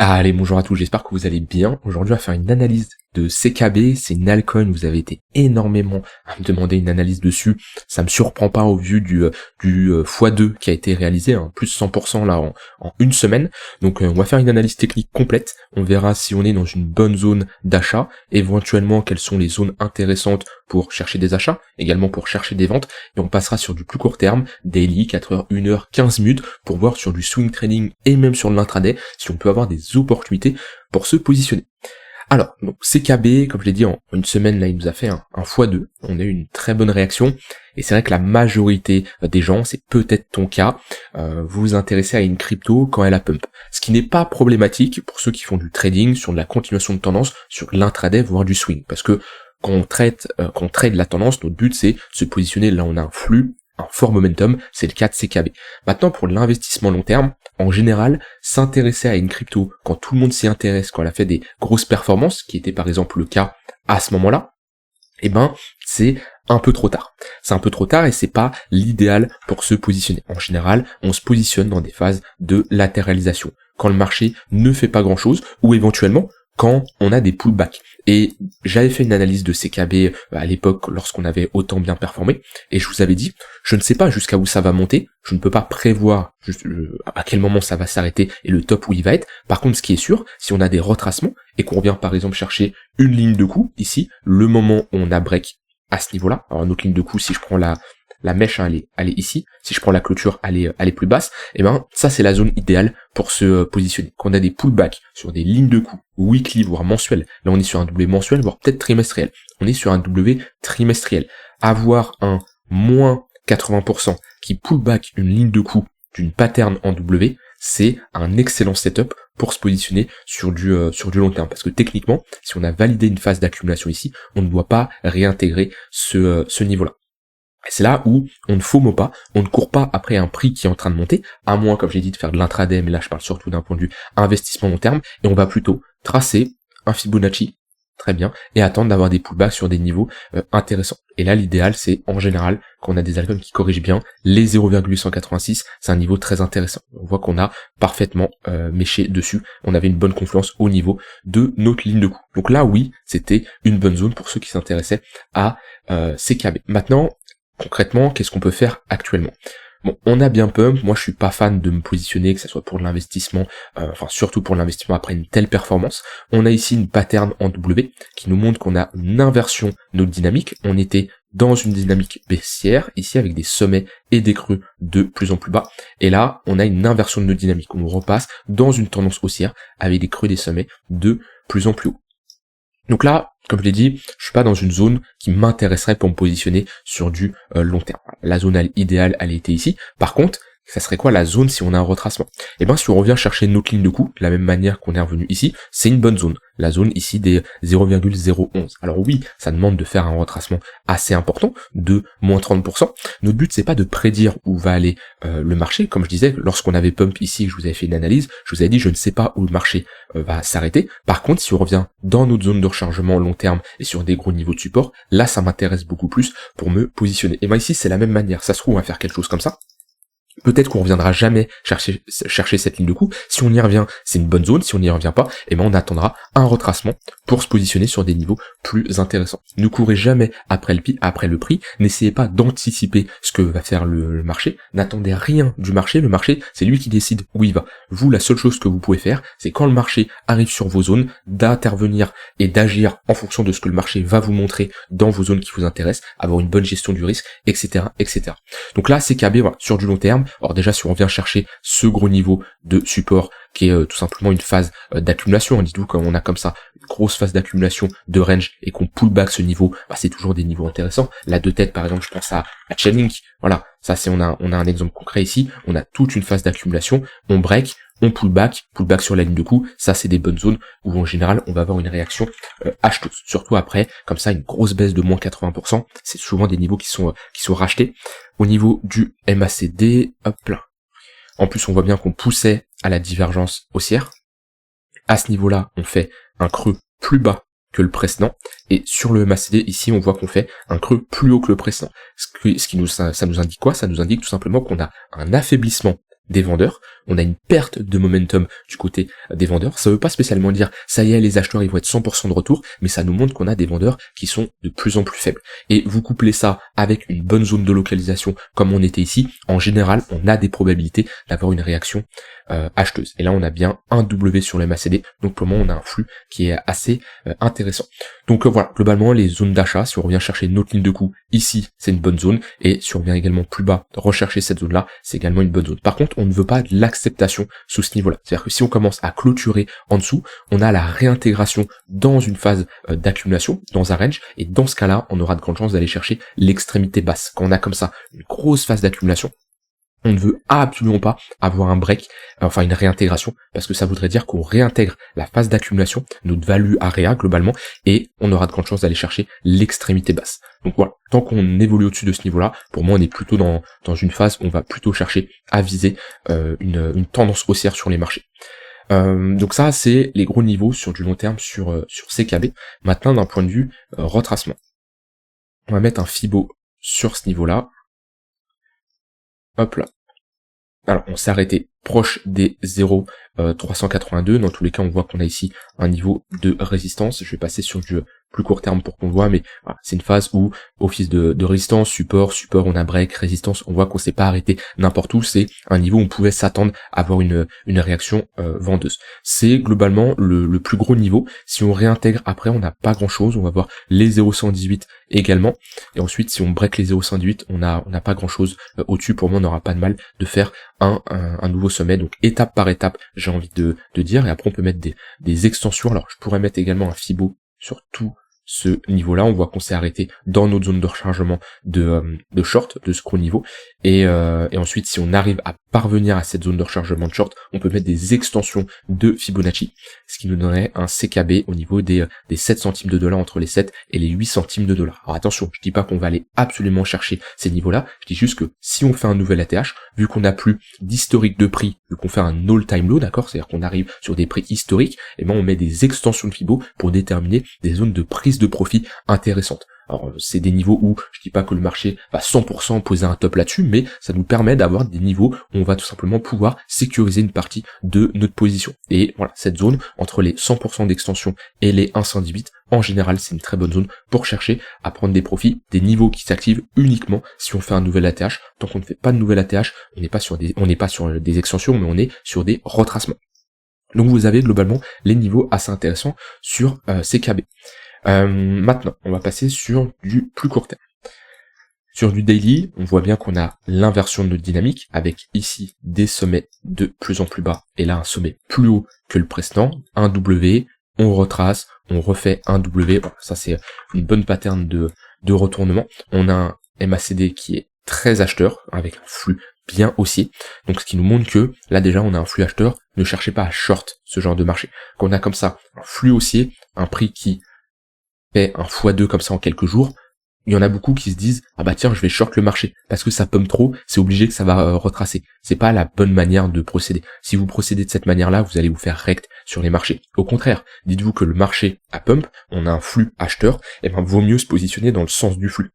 Allez, bonjour à tous, j'espère que vous allez bien. Aujourd'hui, on va faire une analyse de CKB, c'est une altcoin, vous avez été énormément à me demander une analyse dessus. Ça me surprend pas au vu du x2 qui a été réalisé, hein, plus 100% là en une semaine. Donc on va faire une analyse technique complète, on verra si on est dans une bonne zone d'achat, éventuellement quelles sont les zones intéressantes pour chercher des achats, également pour chercher des ventes, et on passera sur du plus court terme, daily, 4 heures, 1 heure, 15 minutes, pour voir sur du swing trading et même sur de l'intraday, si on peut avoir des opportunités pour se positionner. Alors, donc CKB, comme je l'ai dit, en une semaine, là, il nous a fait un x2. On a eu une très bonne réaction. Et c'est vrai que la majorité des gens, c'est peut-être ton cas, vous vous intéressez à une crypto quand elle a pump. Ce qui n'est pas problématique pour ceux qui font du trading, sur de la continuation de tendance, sur l'intraday, voire du swing. Parce que quand on trade la tendance, notre but, c'est de se positionner là, on a un flux, un fort momentum, c'est le cas de CKB. Maintenant, pour l'investissement long terme, en général, s'intéresser à une crypto quand tout le monde s'y intéresse, quand elle a fait des grosses performances, qui était par exemple le cas à ce moment-là, eh ben, c'est un peu trop tard. C'est un peu trop tard et c'est pas l'idéal pour se positionner. En général, on se positionne dans des phases de latéralisation, quand le marché ne fait pas grand-chose, ou éventuellement, quand on a des pullbacks. Et j'avais fait une analyse de CKB à l'époque lorsqu'on avait autant bien performé, et je vous avais dit, je ne sais pas jusqu'à où ça va monter, je ne peux pas prévoir à quel moment ça va s'arrêter et le top où il va être. Par contre, ce qui est sûr, si on a des retracements et qu'on revient par exemple chercher une ligne de coup, ici, le moment où on a break à ce niveau-là, alors notre ligne de coup, si je prends la mèche, hein, elle est ici. Si je prends la clôture, elle est plus basse. Et ben, ça, c'est la zone idéale pour se positionner. Quand on a des pullbacks sur des lignes de coup, weekly, voire mensuel. Là, on est sur un W mensuel, voire peut-être trimestriel. On est sur un W trimestriel. Avoir un moins 80% qui pullback une ligne de coup d'une pattern en W, c'est un excellent setup pour se positionner sur du long terme. Parce que techniquement, si on a validé une phase d'accumulation ici, on ne doit pas réintégrer ce niveau-là. C'est là où on ne FOMO pas, on ne court pas après un prix qui est en train de monter, à moins, comme j'ai dit, de faire de l'intraday, mais là je parle surtout d'un point de vue investissement long terme, et on va plutôt tracer un Fibonacci, très bien, et attendre d'avoir des pullbacks sur des niveaux intéressants. Et là l'idéal c'est, en général, quand on a des altcoins qui corrigent bien, les 0,186, c'est un niveau très intéressant. On voit qu'on a parfaitement méché dessus, on avait une bonne confluence au niveau de notre ligne de coup. Donc là oui, c'était une bonne zone pour ceux qui s'intéressaient à CKB. Maintenant, concrètement, qu'est-ce qu'on peut faire actuellement? Bon, on a bien pump, moi je suis pas fan de me positionner, que ce soit pour l'investissement, enfin surtout pour l'investissement après une telle performance. On a ici une pattern en W qui nous montre qu'on a une inversion de notre dynamique. On était dans une dynamique baissière, ici avec des sommets et des creux de plus en plus bas. Et là, on a une inversion de notre dynamique. On repasse dans une tendance haussière avec des creux et des sommets de plus en plus haut. Donc là, comme je l'ai dit, je suis pas dans une zone qui m'intéresserait pour me positionner sur du long terme. La zone idéale, elle était ici. Par contre, ça serait quoi la zone si on a un retracement? Eh ben, si on revient chercher notre ligne de coup, de la même manière qu'on est revenu ici, c'est une bonne zone. La zone ici des 0,011. Alors oui, ça demande de faire un retracement assez important, de moins 30%. Notre but, c'est pas de prédire où va aller le marché. Comme je disais, lorsqu'on avait pump ici, je vous avais fait une analyse, je vous avais dit, je ne sais pas où le marché va s'arrêter. Par contre, si on revient dans notre zone de rechargement long terme et sur des gros niveaux de support, là, ça m'intéresse beaucoup plus pour me positionner. Et ben ici, c'est la même manière. Ça se trouve, on va faire quelque chose comme ça. Peut-être qu'on reviendra jamais chercher cette ligne de coup. Si on y revient, c'est une bonne zone. Si on n'y revient pas, eh ben on attendra un retracement pour se positionner sur des niveaux plus intéressants. Ne courez jamais après le prix. N'essayez pas d'anticiper ce que va faire le marché. N'attendez rien du marché. Le marché, c'est lui qui décide où il va. Vous, la seule chose que vous pouvez faire, c'est quand le marché arrive sur vos zones, d'intervenir et d'agir en fonction de ce que le marché va vous montrer dans vos zones qui vous intéressent, avoir une bonne gestion du risque, etc., etc. Donc là, CKB, voilà, sur du long terme. Alors déjà, si on vient chercher ce gros niveau de support qui est tout simplement une phase d'accumulation, dites-vous quand on a comme ça une grosse phase d'accumulation de range et qu'on pull back ce niveau, bah, c'est toujours des niveaux intéressants. La deux têtes par exemple, je pense à Chainlink, voilà, ça c'est on a un exemple concret ici, on a toute une phase d'accumulation, on break, on pull back sur la ligne de coup, ça c'est des bonnes zones où en général on va avoir une réaction acheteuse, surtout après, comme ça une grosse baisse de moins 80%, c'est souvent des niveaux qui sont rachetés. Au niveau du MACD, hop là. En plus, on voit bien qu'on poussait à la divergence haussière. À ce niveau-là, on fait un creux plus bas que le précédent. Et sur le MACD, ici, on voit qu'on fait un creux plus haut que le précédent. Ça nous indique quoi? Ça nous indique tout simplement qu'on a un affaiblissement des vendeurs, on a une perte de momentum du côté des vendeurs. Ça veut pas spécialement dire ça y est, les acheteurs ils vont être 100% de retour, mais ça nous montre qu'on a des vendeurs qui sont de plus en plus faibles. Et vous couplez ça avec une bonne zone de localisation comme on était ici, en général on a des probabilités d'avoir une réaction acheteuse. Et là on a bien un W sur le MACD, donc pour le moment on a un flux qui est assez intéressant. Donc voilà, globalement les zones d'achat, si on revient chercher notre ligne de coup, ici c'est une bonne zone, et si on revient également plus bas, rechercher cette zone là, c'est également une bonne zone. Par contre on ne veut pas de l'acceptation sous ce niveau là, c'est à dire que si on commence à clôturer en dessous, on a la réintégration dans une phase d'accumulation, dans un range, et dans ce cas là on aura de grandes chances d'aller chercher l'extrémité basse. Quand on a comme ça une grosse phase d'accumulation, on ne veut absolument pas avoir un break, enfin une réintégration, parce que ça voudrait dire qu'on réintègre la phase d'accumulation, notre value area globalement, et on aura de grandes chances d'aller chercher l'extrémité basse. Donc voilà, tant qu'on évolue au-dessus de ce niveau-là, pour moi on est plutôt dans une phase où on va plutôt chercher à viser une tendance haussière sur les marchés. Donc ça c'est les gros niveaux sur du long terme sur CKB. Maintenant d'un point de vue retracement, on va mettre un Fibo sur ce niveau-là. Hop là. Alors on s'est arrêté proche des 0,382. Dans tous les cas on voit qu'on a ici un niveau de résistance. Je vais passer sur du plus court terme pour qu'on le voit, mais voilà, c'est une phase où office de résistance, support, on a break, résistance, on voit qu'on s'est pas arrêté n'importe où, c'est un niveau où on pouvait s'attendre à avoir une réaction vendeuse. C'est globalement le plus gros niveau. Si on réintègre après, on n'a pas grand chose, on va voir les 0,118 également, et ensuite si on break les 0,118, on n'a pas grand chose au-dessus. Pour moi on n'aura pas de mal de faire un nouveau sommet, donc étape par étape j'ai envie de dire, et après on peut mettre des extensions. Alors je pourrais mettre également un Fibo sur tout ce niveau-là, on voit qu'on s'est arrêté dans notre zone de rechargement de short, de ce gros niveau, et ensuite si on arrive à parvenir à cette zone de rechargement de short, on peut mettre des extensions de Fibonacci, ce qui nous donnerait un CKB au niveau des 7 centimes de dollar, entre les 7 et les 8 centimes de dollar. Alors attention, je dis pas qu'on va aller absolument chercher ces niveaux-là, je dis juste que si on fait un nouvel ATH, vu qu'on n'a plus d'historique de prix, vu qu'on fait un all-time low, d'accord, c'est-à-dire qu'on arrive sur des prix historiques, et ben on met des extensions de Fibo pour déterminer des zones de prise de profit intéressantes. Alors c'est des niveaux où je dis pas que le marché va 100% poser un top là-dessus, mais ça nous permet d'avoir des niveaux où on va tout simplement pouvoir sécuriser une partie de notre position. Et voilà, cette zone entre les 100% d'extension et les 1,118, en général c'est une très bonne zone pour chercher à prendre des profits, des niveaux qui s'activent uniquement si on fait un nouvel ATH. Tant qu'on ne fait pas de nouvel ATH, on n'est pas sur des extensions, mais on est sur des retracements. Donc vous avez globalement les niveaux assez intéressants sur CKB. Maintenant, on va passer sur du plus court terme. Sur du daily, on voit bien qu'on a l'inversion de notre dynamique, avec ici des sommets de plus en plus bas, et là un sommet plus haut que le précédent, un W, on retrace, on refait un W, voilà, ça c'est une bonne pattern de retournement. On a un MACD qui est très acheteur, avec un flux bien haussier, donc ce qui nous montre que là déjà on a un flux acheteur. Ne cherchez pas à short ce genre de marché. Quand on a comme ça un flux haussier, un prix qui fait un x2 comme ça en quelques jours, il y en a beaucoup qui se disent ah bah tiens je vais short le marché parce que ça pump trop, c'est obligé que ça va retracer. C'est pas la bonne manière de procéder. Si vous procédez de cette manière-là, vous allez vous faire rect sur les marchés. Au contraire, dites-vous que le marché a pump, on a un flux acheteur, et ben vaut mieux se positionner dans le sens du flux.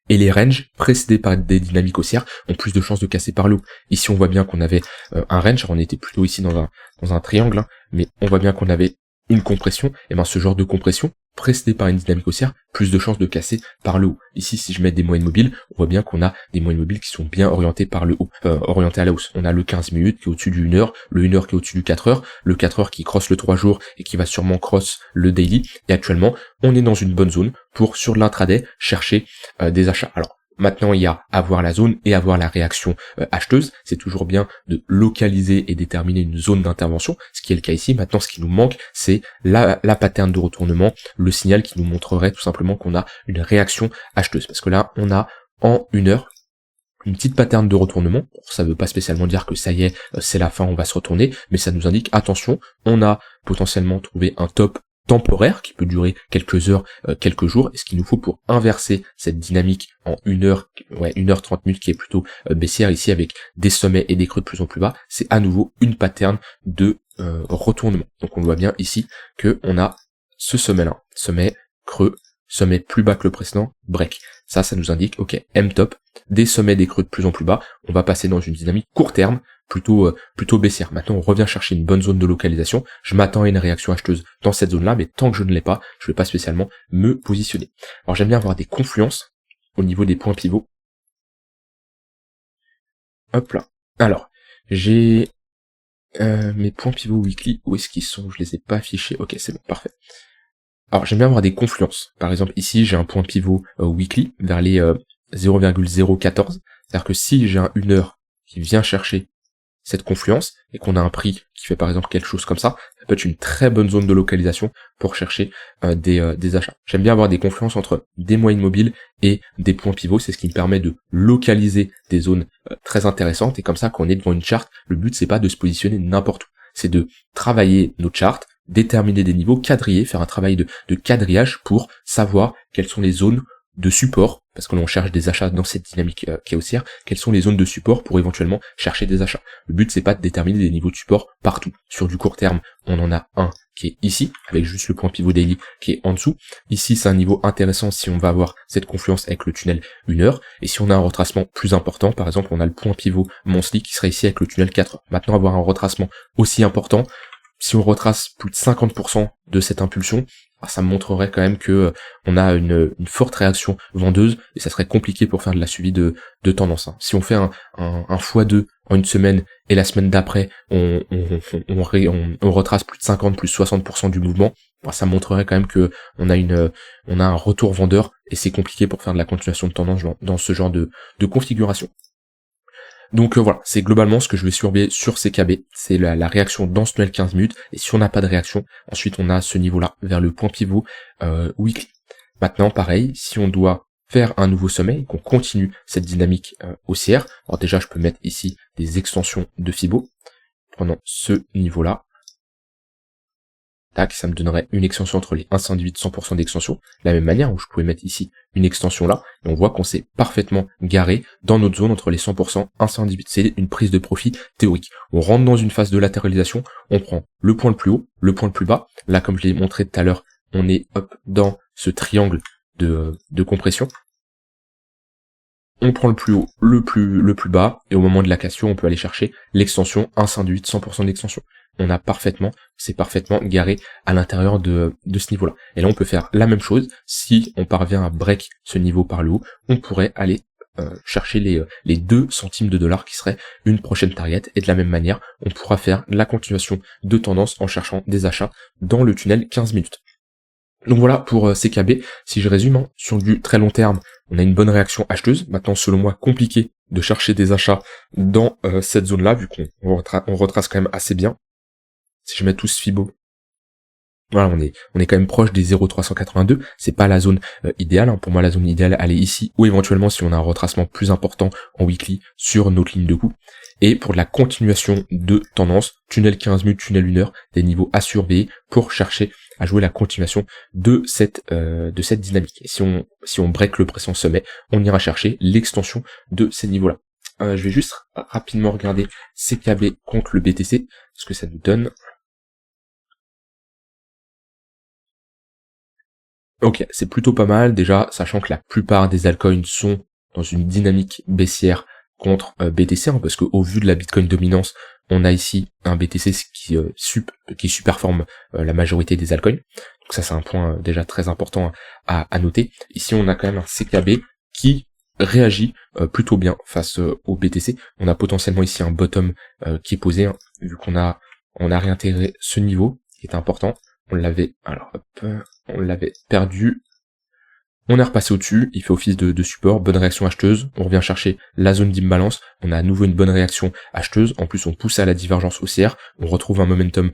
Et les ranges précédés par des dynamiques haussières ont plus de chances de casser par le haut. Ici on voit bien qu'on avait un range, on était plutôt ici dans un triangle, hein, mais on voit bien qu'on avait une compression, et ben ce genre de compression précédée par une dynamique haussière, plus de chances de casser par le haut. Ici, si je mets des moyennes mobiles, on voit bien qu'on a des moyennes mobiles qui sont bien orientées par le haut, orientées à la hausse. On a le 15 minutes qui est au-dessus du 1 heure, le 1 heure qui est au-dessus du 4 heures, le 4 heures qui cross le 3 jours et qui va sûrement cross le daily. Et actuellement, on est dans une bonne zone pour, sur l'intraday, chercher des achats. Alors, maintenant, il y a avoir la zone et avoir la réaction acheteuse. C'est toujours bien de localiser et déterminer une zone d'intervention, ce qui est le cas ici. Maintenant, ce qui nous manque, c'est la pattern de retournement, le signal qui nous montrerait tout simplement qu'on a une réaction acheteuse. Parce que là, on a en 1 heure une petite pattern de retournement. Ça veut pas spécialement dire que ça y est, c'est la fin, on va se retourner, mais ça nous indique, attention, on a potentiellement trouvé un top temporaire qui peut durer quelques heures, quelques jours, et ce qu'il nous faut pour inverser cette dynamique en 1 heure, 1 heure 30 minutes qui est plutôt baissière ici avec des sommets et des creux de plus en plus bas, c'est à nouveau une pattern de retournement. Donc on voit bien ici que on a ce sommet-là, sommet, creux, sommet plus bas que le précédent, break. Ça nous indique, ok, M-top, des sommets, des creux de plus en plus bas, on va passer dans une dynamique court terme, plutôt baissière. Maintenant, on revient chercher une bonne zone de localisation. Je m'attends à une réaction acheteuse dans cette zone-là, mais tant que je ne l'ai pas, je ne vais pas spécialement me positionner. Alors, j'aime bien avoir des confluences au niveau des points pivots. Hop là. Alors, j'ai mes points pivots weekly. Où est-ce qu'ils sont? Je les ai pas affichés. Ok, c'est bon, parfait. Alors, j'aime bien avoir des confluences. Par exemple, ici, j'ai un point pivot weekly vers les 0,014. C'est-à-dire que si j'ai un 1 heure qui vient chercher cette confluence et qu'on a un prix qui fait par exemple quelque chose comme ça peut être une très bonne zone de localisation pour chercher des achats. J'aime bien avoir des confluences entre des moyennes mobiles et des points pivots, c'est ce qui me permet de localiser des zones très intéressantes, et comme ça quand on est devant une charte, le but c'est pas de se positionner n'importe où, c'est de travailler nos charts, déterminer des niveaux, quadriller, faire un travail de quadrillage pour savoir quelles sont les zones de support, parce que l'on cherche des achats dans cette dynamique qui est haussière, quelles sont les zones de support pour éventuellement chercher des achats. Le but c'est pas de déterminer des niveaux de support partout. Sur du court terme, on en a un qui est ici, avec juste le point pivot daily qui est en dessous. Ici c'est un niveau intéressant si on va avoir cette confluence avec le tunnel 1 heure, et si on a un retracement plus important, par exemple on a le point pivot monthly qui serait ici avec le tunnel 4 heures. Maintenant avoir un retracement aussi important, si on retrace plus de 50% de cette impulsion, ça me montrerait quand même que on a une forte réaction vendeuse, et ça serait compliqué pour faire de la suivi de tendance. Si on fait un x2 en une semaine, et la semaine d'après, on retrace plus de 50, plus 60% du mouvement, ça montrerait quand même que on a un retour vendeur, et c'est compliqué pour faire de la continuation de tendance dans ce genre de configuration. Donc voilà, c'est globalement ce que je vais surveiller sur CKB, c'est la réaction dans ce tunnel 15 minutes, et si on n'a pas de réaction, ensuite on a ce niveau-là, vers le point pivot weekly. Maintenant, pareil, si on doit faire un nouveau sommet, et qu'on continue cette dynamique haussière, alors déjà je peux mettre ici des extensions de Fibo, prenant ce niveau-là, tac, ça me donnerait une extension entre les 118 et 100% d'extension, de la même manière où je pouvais mettre ici une extension là, et on voit qu'on s'est parfaitement garé dans notre zone entre les 100% et 118. C'est une prise de profit théorique. On rentre dans une phase de latéralisation, on prend le point le plus haut, le point le plus bas, là comme je l'ai montré tout à l'heure, on est dans ce triangle de compression. On prend le plus haut, le plus bas, et au moment de la cassure, on peut aller chercher l'extension 1,118, 100% d'extension. On a c'est parfaitement garé à l'intérieur de ce niveau-là. Et là, on peut faire la même chose. Si on parvient à break ce niveau par le haut, on pourrait aller chercher les 2 centimes de dollars qui serait une prochaine target, et de la même manière, on pourra faire la continuation de tendance en cherchant des achats dans le tunnel 15 minutes. Donc voilà pour CKB, si je résume, sur du très long terme, on a une bonne réaction acheteuse. Maintenant, selon moi, compliqué de chercher des achats dans cette zone-là, vu qu'on retrace quand même assez bien. Si je mets tous Fibo, voilà, on est quand même proche des 0,382, c'est pas la zone idéale, Pour moi, la zone idéale, elle est ici, ou éventuellement si on a un retracement plus important en weekly sur notre ligne de coup. Et pour la continuation de tendance, tunnel 15 minutes, tunnel 1 heure, des niveaux à surveiller pour chercher à jouer la continuation de cette dynamique. Et si on break le précédent sommet, on ira chercher l'extension de ces niveaux-là. Je vais juste rapidement regarder CKB contre le BTC, ce que ça nous donne. Ok, c'est plutôt pas mal, déjà, sachant que la plupart des altcoins sont dans une dynamique baissière contre BTC, parce qu'au vu de la Bitcoin dominance, on a ici un BTC qui superforme la majorité des altcoins. Donc ça, c'est un point déjà très important à noter. Ici, on a quand même un CKB qui réagit plutôt bien face au BTC. On a potentiellement ici un bottom qui est posé, vu qu'on a réintégré ce niveau, qui est important. On l'avait perdu. On est repassé au-dessus, il fait office de support, bonne réaction acheteuse, on revient chercher la zone d'imbalance, on a à nouveau une bonne réaction acheteuse, en plus on pousse à la divergence haussière, on retrouve un momentum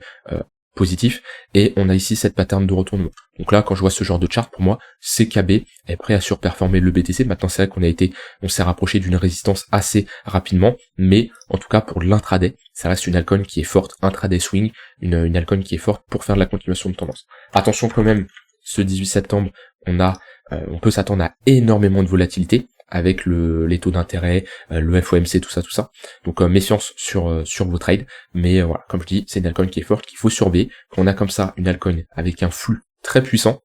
positif, et on a ici cette pattern de retournement. Donc là, quand je vois ce genre de chart, pour moi, CKB est prêt à surperformer le BTC. Maintenant, c'est vrai on s'est rapproché d'une résistance assez rapidement, mais en tout cas, pour l'intraday, ça reste une altcoin qui est forte, intraday swing, une altcoin qui est forte pour faire de la continuation de tendance. Attention quand même, ce 18 septembre, on peut s'attendre à énormément de volatilité avec les taux d'intérêt, le FOMC, tout ça. Donc méfiance sur vos trades, mais voilà, comme je dis, c'est une altcoin qui est forte, qu'il faut surveiller. Quand on a comme ça une altcoin avec un flux très puissant,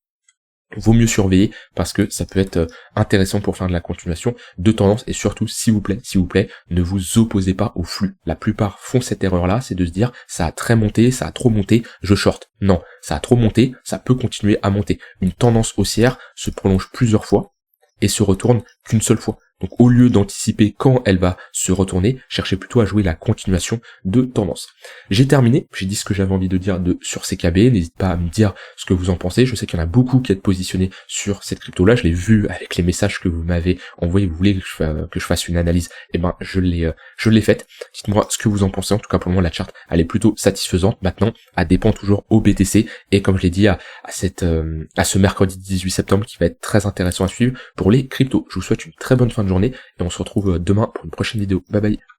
vaut mieux surveiller parce que ça peut être intéressant pour faire de la continuation de tendance. Et surtout, s'il vous plaît, ne vous opposez pas au flux. La plupart font cette erreur-là, c'est de se dire ça a très monté, ça a trop monté, je short. Non, ça a trop monté, ça peut continuer à monter. Une tendance haussière se prolonge plusieurs fois et se retourne qu'une seule fois. Donc au lieu d'anticiper quand elle va se retourner, cherchez plutôt à jouer la continuation de tendance. J'ai terminé, j'ai dit ce que j'avais envie de dire sur CKB, n'hésite pas à me dire ce que vous en pensez, je sais qu'il y en a beaucoup qui êtes positionnés sur cette crypto-là, je l'ai vu avec les messages que vous m'avez envoyés, vous voulez que je fasse une analyse, et ben je l'ai faite. Dites-moi ce que vous en pensez, en tout cas pour le moment la charte elle est plutôt satisfaisante. Maintenant, elle dépend toujours au BTC, et comme je l'ai dit à ce mercredi 18 septembre qui va être très intéressant à suivre pour les cryptos. Je vous souhaite une très bonne fin de journée et on se retrouve demain pour une prochaine vidéo. Bye bye.